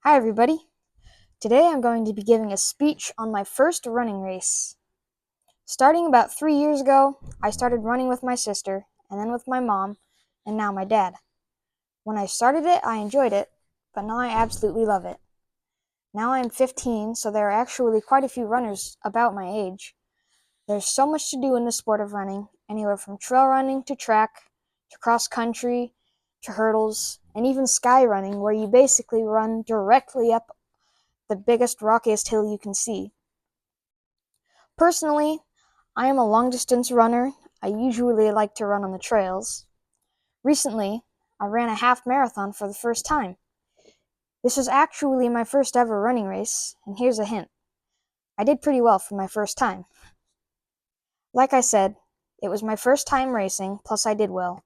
Hi everybody. Today I'm going to be giving a speech on my first running race. Starting about 3 years ago, I started running with my sister, and then with my mom, and now my dad. When I started it, I enjoyed it, but now I absolutely love it. Now I'm 15, so there are actually quite a few runners about my age. There's so much to do in the sport of running, anywhere from trail running to track, to cross country, to hurdles, and even sky running, where you basically run directly up the biggest, rockiest hill you can see. Personally, I am a long-distance runner. I usually like to run on the trails. Recently, I ran a half marathon for the first time. This was actually my first ever running race, and here's a hint. I did pretty well for my first time. Like I said, it was my first time racing, plus I did well.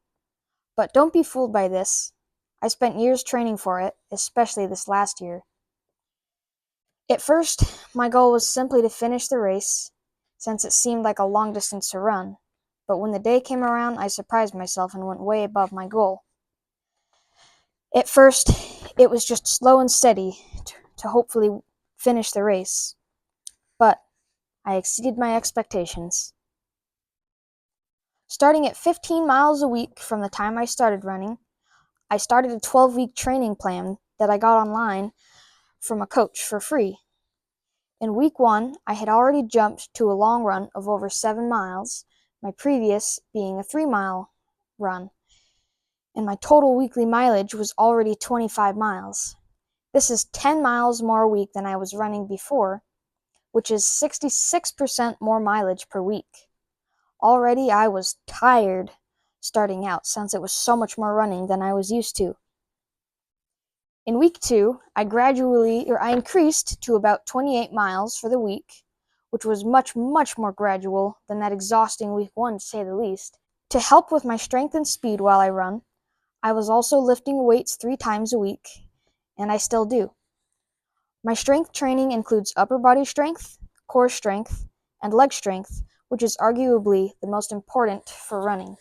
But don't be fooled by this. I spent years training for it, especially this last year. At first, my goal was simply to finish the race, since it seemed like a long distance to run, but when the day came around, I surprised myself and went way above my goal. At first, it was just slow and steady to hopefully finish the race, but I exceeded my expectations. Starting at 15 miles a week from the time I started running, I started a 12-week training plan that I got online from a coach for free. In week 1, I had already jumped to a long run of over 7 miles, my previous being a 3-mile run, and my total weekly mileage was already 25 miles. This is 10 miles more a week than I was running before, which is 66% more mileage per week. Already I was tired starting out since it was so much more running than I was used to. In week 2, I increased to about 28 miles for the week, which was much more gradual than that exhausting week 1, to say the least. To help with my strength and speed while I run, I was also lifting weights 3 times a week, and I still do. My strength training includes upper body strength, core strength, and leg strength, which is arguably the most important for running.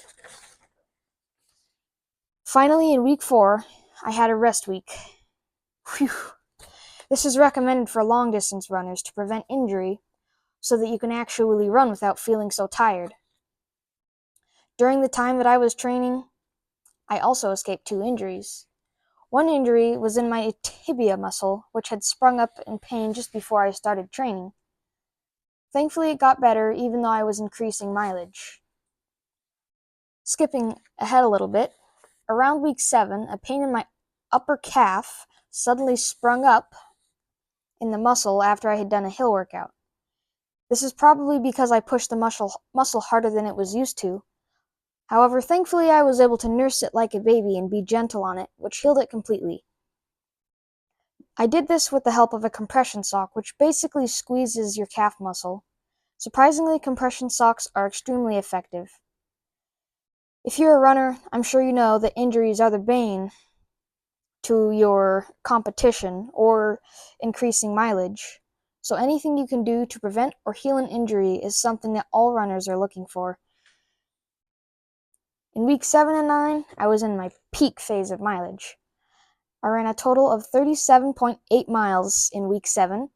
Finally, in week 4, I had a rest week. Whew. This is recommended for long-distance runners to prevent injury so that you can actually run without feeling so tired. During the time that I was training, I also escaped 2 injuries. One injury was in my tibia muscle, which had sprung up in pain just before I started training. Thankfully, it got better even though I was increasing mileage. Skipping ahead a little bit, around week 7, a pain in my upper calf suddenly sprung up in the muscle after I had done a hill workout. This is probably because I pushed the muscle harder than it was used to. However, thankfully I was able to nurse it like a baby and be gentle on it, which healed it completely. I did this with the help of a compression sock, which basically squeezes your calf muscle. Surprisingly, compression socks are extremely effective. If you're a runner, I'm sure you know that injuries are the bane to your competition or increasing mileage. So anything you can do to prevent or heal an injury is something that all runners are looking for. In week 7 and 9, I was in my peak phase of mileage. I ran a total of 37.8 miles in week 7,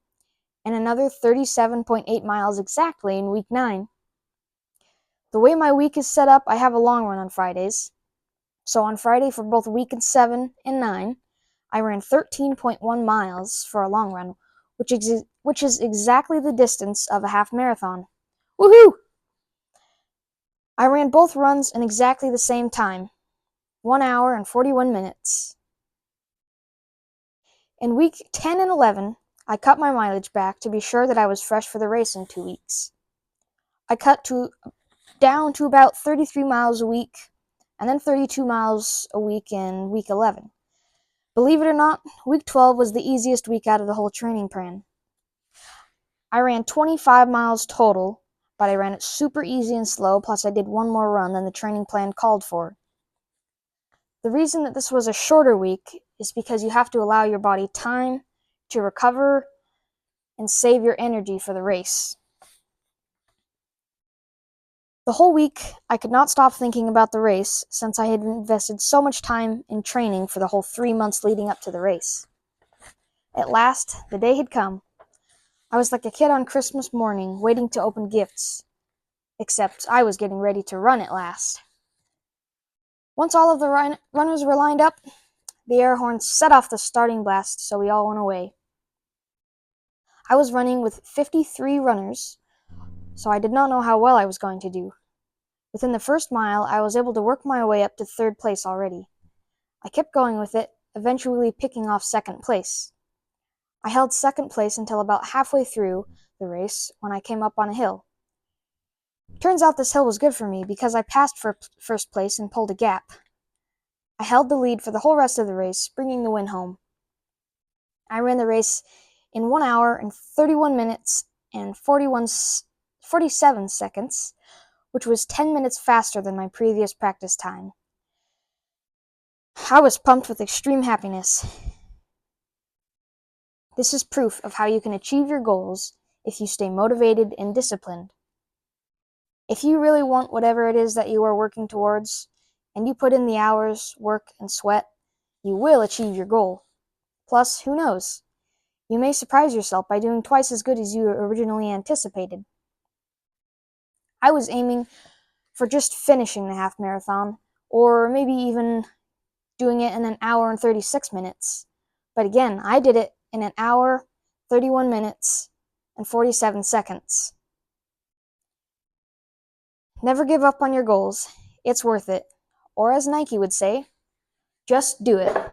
and another 37.8 miles exactly in week 9. The way my week is set up, I have a long run on Fridays. So on Friday for both week 7 and 9, I ran 13.1 miles for a long run, which is exactly the distance of a half marathon. Woohoo! I ran both runs in exactly the same time, 1 hour and 41 minutes. In week 10 and 11, I cut my mileage back to be sure that I was fresh for the race in 2 weeks. I cut down to about 33 miles a week, and then 32 miles a week in week 11. Believe it or not, week 12 was the easiest week out of the whole training plan. I ran 25 miles total, but I ran it super easy and slow, plus I did 1 more run than the training plan called for. The reason that this was a shorter week is because you have to allow your body time to recover and save your energy for the race. The whole week, I could not stop thinking about the race since I had invested so much time in training for the whole 3 months leading up to the race. At last, the day had come. I was like a kid on Christmas morning, waiting to open gifts. Except I was getting ready to run at last. Once all of the runners were lined up, the air horns set off the starting blast, so we all went away. I was running with 53 runners, so I did not know how well I was going to do. Within the first mile, I was able to work my way up to third place already. I kept going with it, eventually picking off second place. I held second place until about halfway through the race when I came up on a hill. Turns out this hill was good for me because I passed for first place and pulled a gap. I held the lead for the whole rest of the race, bringing the win home. I ran the race in 1 hour and 31 minutes and 47 seconds, which was 10 minutes faster than my previous practice time. I was pumped with extreme happiness. This is proof of how you can achieve your goals if you stay motivated and disciplined. If you really want whatever it is that you are working towards, and you put in the hours, work, and sweat, you will achieve your goal. Plus, who knows? You may surprise yourself by doing twice as good as you originally anticipated. I was aiming for just finishing the half marathon, or maybe even doing it in 1 hour and 36 minutes. But again, I did it in 1 hour, 31 minutes, and 47 seconds. Never give up on your goals. It's worth it. Or as Nike would say, just do it.